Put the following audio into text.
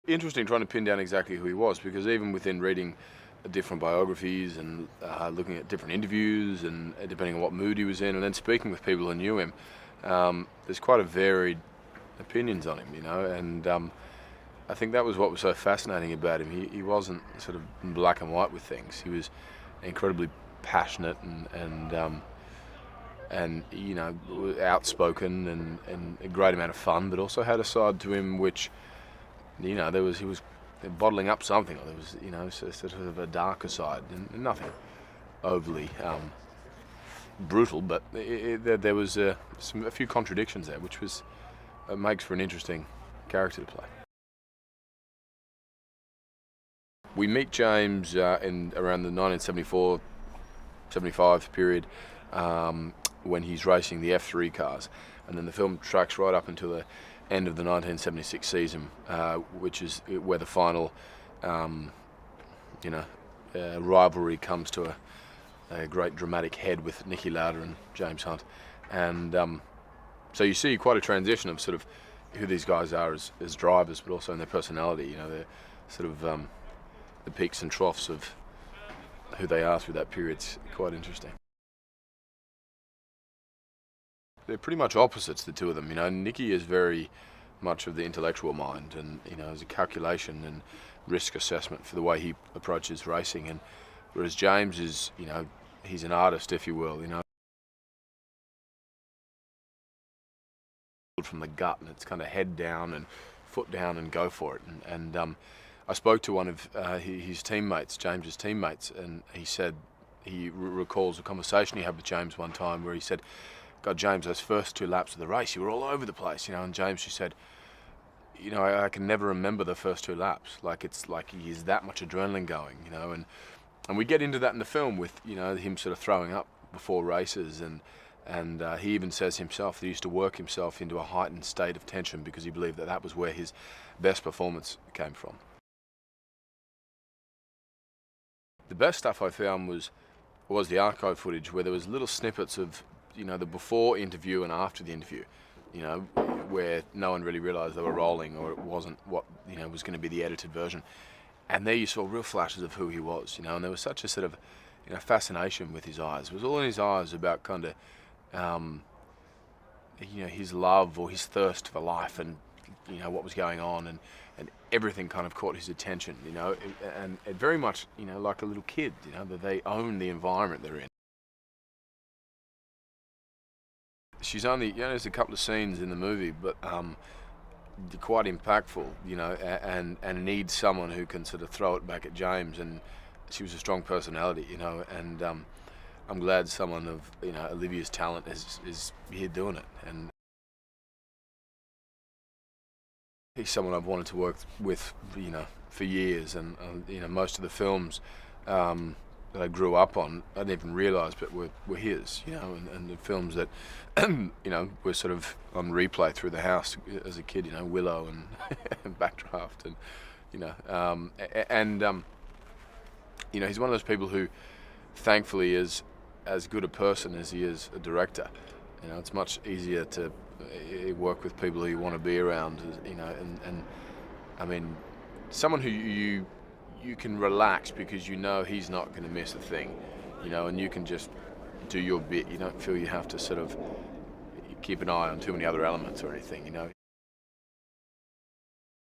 Interesting trying to pin down exactly who he was, because even within reading different biographies and looking at different interviews and depending on what mood he was in, and then speaking with people who knew him, there's quite a varied opinions on him, and I think that was what was so fascinating about him. He wasn't sort of in black and white with things. He was incredibly passionate and outspoken and a great amount of fun, but also had a side to him which, he was bottling up something. There was, sort of a darker side, and nothing overly brutal, but there was a few contradictions there, which makes for an interesting character to play. We meet James in around the 1974-75 period when he's racing the F3 cars, and then the film tracks right up until the end of the 1976 season, which is where the final, rivalry comes to a great dramatic head with Niki Lauda and James Hunt, and so you see quite a transition of sort of who these guys are as drivers, but also in their personality. They're sort of the peaks and troughs of who they are through that period's quite interesting. They're pretty much opposites, the two of them. Niki is very much of the intellectual mind, and there's a calculation and risk assessment for the way he approaches racing, and whereas James is, he's an artist, if you will, from the gut, and it's kind of head down and foot down and go for it. And I spoke to one of his teammates, James's teammates, and he said he recalls a conversation he had with James one time where he said, "God, James, those first two laps of the race, you were all over the place, And James just said, I can never remember the first two laps. Like, it's like he's that much adrenaline going, and we get into that in the film with, him sort of throwing up before races, and he even says himself that he used to work himself into a heightened state of tension because he believed that was where his best performance came from. The best stuff I found was the archive footage where there was little snippets of, the before interview and after the interview, where no one really realised they were rolling, or it wasn't what, was going to be the edited version. And there you saw real flashes of who he was, and there was such a sort of, fascination with his eyes. It was all in his eyes about kind of, his love or his thirst for life, and, what was going on, and everything kind of caught his attention, and it very much, like a little kid, that they own the environment they're in. She's only, there's a couple of scenes in the movie, but quite impactful, and needs someone who can sort of throw it back at James, and she was a strong personality, and I'm glad someone of, Olivia's talent is here doing it, and he's someone I've wanted to work with, for years, and most of the films that I grew up on, I didn't even realise, but were his, and the films that, were sort of on replay through the house as a kid, Willow and, and Backdraft, and, he's one of those people who, thankfully, is as good a person as he is a director. It's much easier to work with people who you want to be around, and I mean, someone who you can relax because he's not going to miss a thing, and you can just do your bit. You don't feel you have to sort of keep an eye on too many other elements or anything,